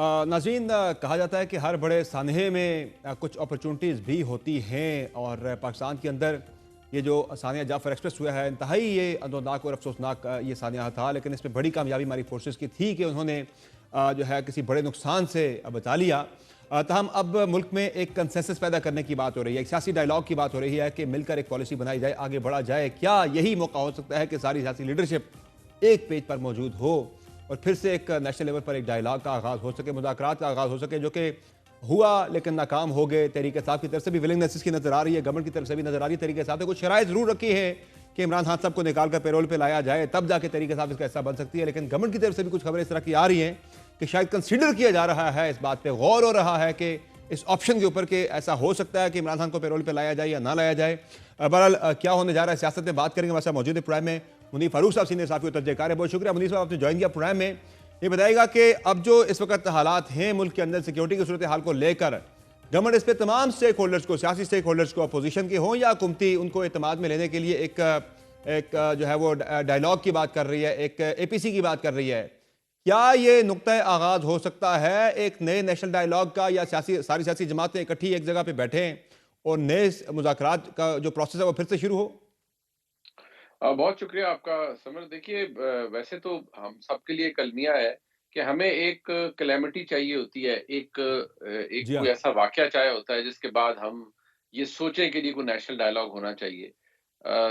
नाज़रीन, कहा जाता है कि हर बड़े सानहे में कुछ अपॉर्चुनिटीज़ भी होती हैं और पाकिस्तान के अंदर ये जो सानिया जाफर एक्सप्रेस हुआ है, इंतहाई ये अंदोनाक और अफसोसनाक ये सानिया था, लेकिन इसमें बड़ी कामयाबी हमारी फोर्सेस की थी कि उन्होंने जो है किसी बड़े नुकसान से बचा लिया। तहम अब मुल्क में एक कंसेंसस पैदा करने की बात हो रही है, एक सियासी डायलॉग की बात हो रही है कि मिलकर एक पॉलिसी बनाई जाए, आगे बढ़ा जाए। क्या यही मौका हो सकता है कि सारी सियासी लीडरशिप एक पेज पर मौजूद हो और फिर से एक नेशनल लेवल पर एक डायलॉग का आगाज़ हो सके, मुज़ाकरात का आगाज़ हो सके, जो कि हुआ लेकिन नाकाम हो गए। तहरीक इंसाफ की तरफ से भी विलिंगनेस इसकी नज़र आ रही है, गवर्नमेंट की तरफ से भी नज़र आ रही है। तहरीक इंसाफ ने कुछ शराइत ज़रूर रखी है कि इमरान खान साहब को निकाल कर पेरोल पर लाया जाए, तब जाके तहरीक इंसाफ इसका हिस्सा बन सकती है। लेकिन गवर्नमेंट की तरफ से भी कुछ खबरें इस तरह की आ रही हैं कि शायद कंसिडर किया जा रहा है, इस बात पर गौर हो रहा है कि इस ऑप्शन के ऊपर कि ऐसा हो सकता है कि इमरान खान को पेरोल पर लाया जाए या ना लाया जाए। बहरहाल क्या होने जा रहा है सियासत में बात करेंगे। हमारे साथ मौजूद है प्रोग्राम में मुनीर फारूक साहब, सीनियर साहब के तर्जकार है। बहुत शुक्रिया मुनीर साहब, आपने ज्वाइन किया प्रोग्राम में। ये बताएगा कि अब जो इस वक्त हालात हैं मुल्क के अंदर सिक्योरिटी की सूरत हाल को लेकर, गवर्नमेंट इस पर तमाम स्टेक होल्डर्स को, सियासी स्टेक होल्डर्स को, अपोजिशन के हों या हुकूमती, उनको एतमाद में लेने के लिए एक एक जो है वो डायलॉग की बात कर रही है, एक APC की बात कर रही है। क्या ये नुक्ता आगाज हो सकता है एक नए नेशनल डायलॉग का, या सारी सियासी जमातें इकट्ठी एक जगह पे बैठें और नए मुज़ाकरात का जो प्रोसेस है वो फिर से शुरू हो? बहुत शुक्रिया आपका समर। देखिए, वैसे तो हम सबके लिए कलमिया है कि हमें एक कैलेमिटी चाहिए होती है, एक जी कोई हाँ। ऐसा वाक़या चाहिए होता है जिसके बाद हम ये सोचें कि जी कोई नेशनल डायलॉग होना चाहिए।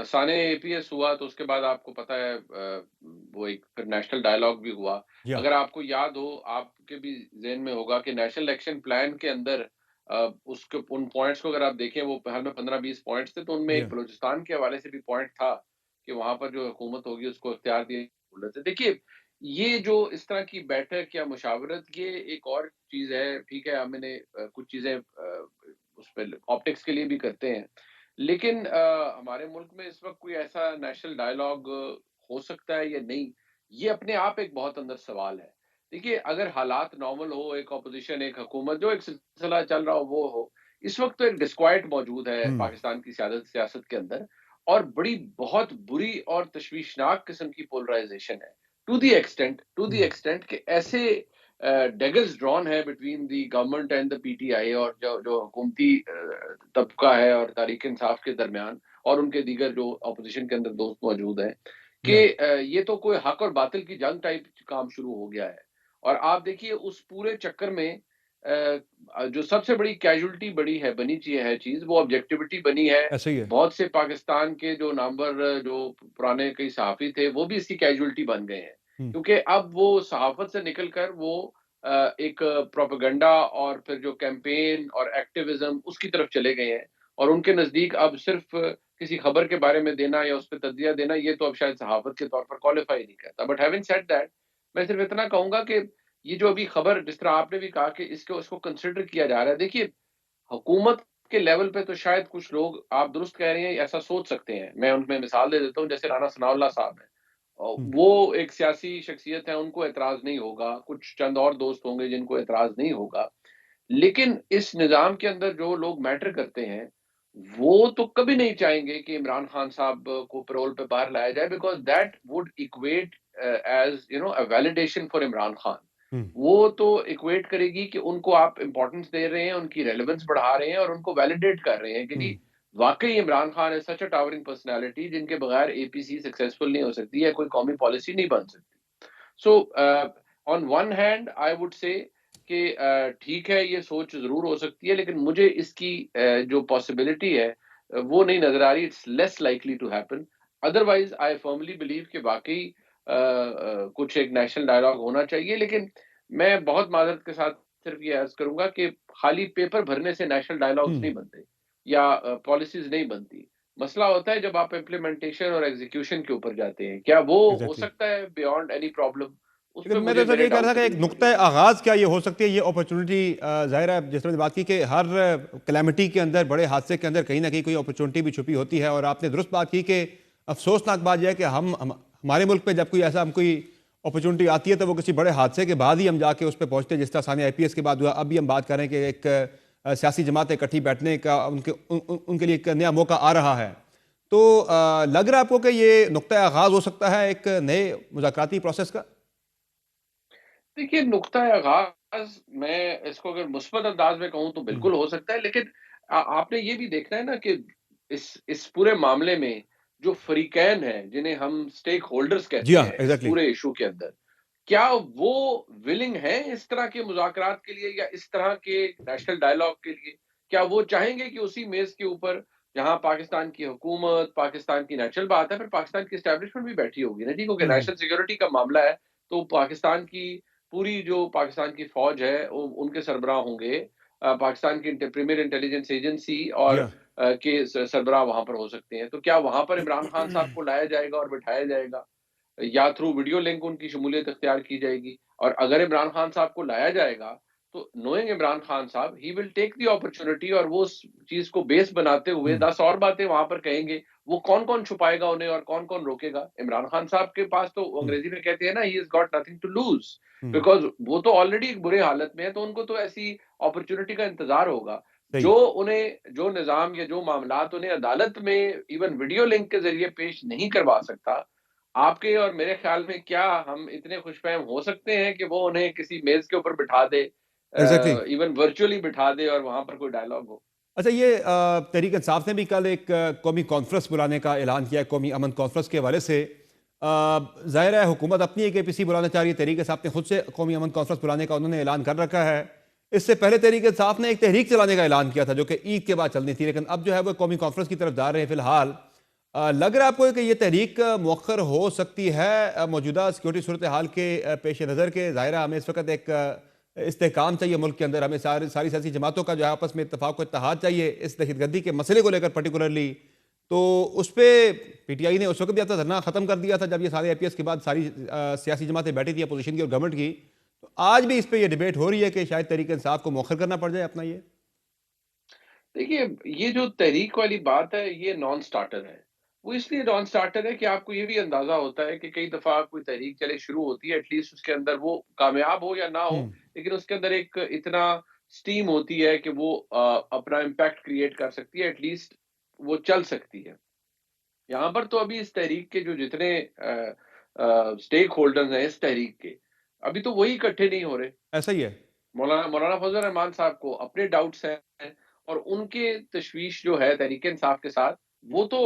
साने APS हुआ तो उसके बाद आपको पता है, वो एक फिर नेशनल डायलॉग भी हुआ। जी हाँ। अगर आपको याद हो, आपके भी ज़हन में होगा कि नेशनल एक्शन प्लान के अंदर उसके उन पॉइंट्स को अगर आप देखें, वो हर में 15-20 पॉइंट्स थे, तो उनमें जी एक हाँ। बलूचिस्तान के हवाले से भी पॉइंट था कि वहाँ पर जो हुकूमत होगी उसको इख्तियार दिए थे। देखिए, ये जो इस तरह की बैठक या मुशावरत, ये एक और चीज़ है। ठीक है, हमने कुछ चीज़ें उस पे ऑप्टिक्स के लिए भी करते हैं। लेकिन हमारे मुल्क में इस वक़्त कोई ऐसा नेशनल डायलॉग हो सकता है या नहीं, ये अपने आप एक बहुत अंदर सवाल है। देखिए, अगर हालात नॉर्मल हो, एक अपोज़िशन, एक हुकूमत, जो एक सिलसिला चल रहा हो वो हो, इस वक़्त तो एक डिस्क्वाइट मौजूद है हम्म। पाकिस्तान की सियासत के अंदर। और बहुत बुरी और तशवीशनाक किस्म की पोलराइज़ेशन है। To the hmm. एक्सटेंट कि ऐसे डैगर्स ड्रॉन है between the government and the PTI, और जो जो हुकूमती तबका है और तहरीक इंसाफ के दरमियान, और उनके दीगर जो अपोज़िशन के अंदर दोस्त मौजूद हैं, जी हाँ। कि ये तो कोई हक और बातिल की जंग टाइप काम शुरू हो गया है। और आप देखिए, उस पूरे चक्कर में जो सबसे बड़ी कैज़ुअल्टी बड़ी है बनी ची है चीज़, वो ऑब्जेक्टिविटी बनी है। ऐसा ही है। बहुत से पाकिस्तान के जो नामवर, जो पुराने कई सहाफ़ी थे, वो भी इसकी कैज़ुअल्टी बन गए हैं। हम्म। क्योंकि अब वो सहाफ़त से निकल कर वो एक प्रोपेगेंडा और फिर जो कैंपेन और एक्टिविज़्म, उसकी तरफ चले गए हैं। और उनके नज़दीक अब सिर्फ़ किसी खबर के बारे में देना या उस पे तज्ज़िया देना, ये तो अब शायद सहाफ़त के तौर पर क्वालिफ़ाई नहीं करता। बट हैविंग सेड दैट, मैं सिर्फ़ इतना कहूँगा कि ये जो अभी खबर, जिस तरह आपने भी कहा कि इसको कंसिडर किया जा रहा है। देखिए, हुकूमत के लेवल पे तो शायद कुछ लोग, आप दुरुस्त कह रहे हैं, ऐसा सोच सकते हैं। मैं उनमें मिसाल दे देता हूँ, जैसे राना सनाउल्लाह साहब हैं। हम्म। वो एक सियासी शख्सियत है, उनको एतराज़ नहीं होगा। कुछ चंद और दोस्त होंगे जिनको एतराज़ नहीं होगा। लेकिन इस निज़ाम के अंदर जो लोग मैटर करते हैं, वो तो कभी नहीं चाहेंगे कि इमरान खान साहब को पैरोल पे बाहर लाया जाए, because that would equate as a validation for Imran Khan. Hmm. वो तो इक्वेट करेगी कि उनको आप इम्पोर्टेंस दे रहे हैं, उनकी रेलेवेंस बढ़ा रहे हैं और उनको वैलिडेट कर रहे हैं कि जी, हम्म। वाक़ई Imran Khan is such a towering personality, जिनके बगैर APC सक्सेसफुल नहीं हो सकती है, कोई कौमी पॉलिसी नहीं बन सकती। So on one hand I would say कि ठीक है, ये सोच ज़रूर हो सकती है, लेकिन मुझे इसकी जो पॉसिबिलिटी है, वो नहीं नज़र आ रही। It's less likely to happen. Otherwise I firmly believe कि वाक़ई कुछ एक नेशनल डायलॉग होना चाहिए। लेकिन मैं बहुत माज़रत के साथ सिर्फ़ ये अर्ज़ करूँगा कि खाली पेपर भरने से नेशनल डायलॉग्स हम्म। नहीं बनते, या पॉलिसीज़ नहीं बनती। मसला होता है जब आप इम्प्लीमेंटेशन और एग्ज़ीक्यूशन के ऊपर जाते हैं। क्या वो हो एग्जैक्टली। सकता है बियॉन्ड एनी प्रॉब्लम? उस पे लेकिन मैं तो मुझे सर मेरे ये कह रहा था डाउट्स कि अभी एक भी नुक्ता मौजूद हैं। आगाज़ क्या ये हो सकती है, ये अपॉर्चुनिटी ज़ाहिर है जिस तरह बात की कि हर कैलेमिटी के अंदर, बड़े हादसे के अंदर कहीं ना कहीं कोई अपॉर्चुनिटी भी छुपी होती है। और आपने दुरुस्त बात की कि अफसोसनाक बात यह है कि हमारे मुल्क में जब कोई अपॉर्चुनिटी आती है तो वो किसी बड़े हादसे के बाद ही हम जाके उस पर पहुंचते हैं, जिस तरह सानिया IPS के बाद हुआ। अभी हम बात कर रहे हैं कि एक सियासी जमात इकट्ठी बैठने का उनके लिए एक नया मौका आ रहा है। तो लग रहा है आपको कि ये नुक्ता आगाज़ हो सकता है एक नए मुज़ाकराती प्रोसेस का? देखिए, नुक्ता-ए-आगाज़ मैं इसको अगर मुस्बत अंदाज में कहूँ तो हम्म, बिल्कुल हो सकता है, लेकिन आपने ये भी देखना है ना कि इस पूरे मामले में जो फरीकैन हैं, जिन्हें हम स्टेक होल्डर्स जी कहते हाँ, हैं इस एग्जैक्टली। पूरे इश्यू के अंदर, क्या वो विलिंग हैं इस तरह के मुज़ाकरात के लिए या इस तरह के नेशनल डायलॉग के लिए? क्या वो चाहेंगे कि उसी मेज़ के ऊपर जहाँ पाकिस्तान की हुकूमत, पाकिस्तान की नेचुरल बात है, फिर पाकिस्तान की एस्टेब्लिशमेंट भी बैठी होगी ना जी, क्योंकि नेशनल सिक्योरिटी का मामला है, तो पाकिस्तान की पूरी जो पाकिस्तान की फ़ौज है, उनके सरबराह होंगे। पाकिस्तान की प्रीमियर इंटेलिजेंस एजेंसी जी और हाँ। के सरबराह वहाँ पर हो सकते हैं। तो क्या वहाँ पर इमरान खान साहब को लाया जाएगा और बिठाया जाएगा? या थ्रू वीडियो लिंक उनकी शमूलियत इख्तियार की जाएगी। और अगर इमरान खान साहब को लाया जाएगा, तो नोइंग इमरान खान साहब, he will take the opportunity और वो उस चीज़ को बेस बनाते हुए हम्म, 10 और बातें वहाँ पर कहेंगे। वो कौन-कौन छुपाएगा उन्हें और कौन-कौन रोकेगा? इमरान खान साहब के पास तो हम्म, अंग्रेज़ी में कहते हैं ना, he has got nothing to lose, hmm, because वो तो ऑलरेडी एक बुरे हालत में है, तो उनको तो ऐसी अपॉर्च्युनिटी का इंतज़ार होगा। सही। जो निज़ाम या जो मामलात उन्हें अदालत में इवन वीडियो लिंक के ज़रिए पेश नहीं करवा सकता, आपके और मेरे ख्याल में क्या हम इतने खुशफ़हम हो सकते हैं कि वो उन्हें किसी मेज़ के ऊपर बिठा दे, एग्जैक्टली। इवन वर्चुअली बिठा दे और वहाँ पर कोई डायलॉग हो? अच्छा, ये तहरीक इंसाफ ने भी कल एक कौमी कॉन्फ्रेंस बुलाने का ऐलान किया है, कौमी अमन कॉन्फ्रेंस के हवाले से। ज़ाहिर है हुकूमत अपनी एक APC बुलाना चाह रही है, तहरीक इंसाफ ने खुद से कौमी अमन कॉन्फ्रेंस बुलाने का उन्होंने ऐलान कर रखा है। इससे पहले तहरीक इंसाफ ने एक तहरीक चलाने का ऐलान किया था जो कि ईद के बाद चलनी थी, लेकिन अब जो है वो कौमी कॉन्फ्रेंस की तरफ जा रहे हैं फिलहाल। लग रहा है आपको कि ये तहरीक मौखर हो सकती है मौजूदा सिक्योरिटी सूरत हाल के पेश नज़र के? ज़ाहिर है हमें इस वक्त एक इस्तेहकाम चाहिए मुल्क के अंदर, हमें सारी सारी सियासी जमातों का जो है आपस में इत्तेफाक व इत्तेहाद चाहिए इस दहशतगर्दी के मसले को लेकर पर्टिकुलरली। तो उस पर PTI ने उस वक्त भी अपना धरना ख़त्म कर दिया था जब ये सारे IPS के बाद सारी सियासी जमातें बैठी थी अपोजिशन की और गवर्नमेंट की। तो आज भी इस पर यह डिबेट हो रही है कि शायद तहरीक इंसाफ को मौखर करना पड़ जाए अपना ये। देखिए, ये जो तहरीक वाली बात है, ये नॉन स्टार्टर है। वो इसलिए नॉन स्टार्टर है कि आपको ये भी अंदाज़ा होता है कि कई दफ़ा कोई तहरीक चले शुरू होती है, एटलीस्ट उसके अंदर वो कामयाब हो या ना हो, हम्म, लेकिन उसके अंदर एक इतना स्टीम होती है कि वो अपना इम्पैक्ट क्रिएट कर सकती है, एटलीस्ट वो चल सकती है। यहाँ पर तो अभी इस तहरीक के जो जितने स्टेक होल्डर्स हैं इस तहरीक के, अभी तो वही इकट्ठे नहीं हो रहे। ऐसा ही है। मौलाना मौलाना फज़ल रहमान साहब को अपने डाउट्स हैं और उनके तशवीश जो है तहरीक-ए-इंसाफ के साथ, वो तो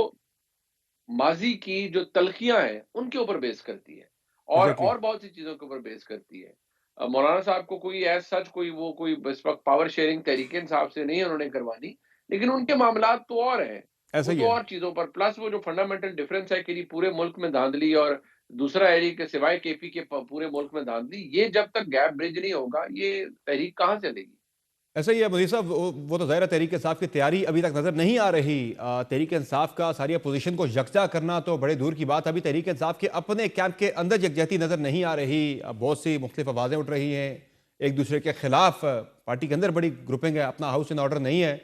माज़ी की जो तल्ख़ियाँ हैं, उनके ऊपर बेस करती है एग्जैक्टली। और बहुत सी चीज़ों के ऊपर बेस करती है। मौलाना साहब को कोई एज़ सच कोई इस वक़्त पावर शेयरिंग तहरीक-ए-इंसाफ से नहीं उन्होंने करवानी, लेकिन उनके मामलात तो और हैं। ऐसा वो ही तो है। और चीज़ों पर प्लस वो जो फंडामेंटल डिफरेंस है कि पूरे मुल्क में धांधली और दूसरा है जी कि सिवाय KP के पूरे मुल्क में धांधली, ये जब तक गैप ब्रिज नहीं होगा, ये तहरीक कहाँ चलेगी? ऐसा ही है मुदीर साहब, वो तो ज़ाहिर है तहरीक इंसाफ की तैयारी अभी तक नज़र नहीं आ रही। तहरीक इंसाफ का सारी अपोजिशन को यकजा करना तो बड़े दूर की बात, अभी तहरीक इंसाफ के अपने कैंप के अंदर यकजहती नज़र नहीं आ रही। बहुत सी मुख्तलिफ आवाज़ें उठ रही हैं एक दूसरे के खिलाफ। पार्टी के अंदर बड़ी ग्रुपिंग है, अपना हाउस इन ऑर्डर नहीं है।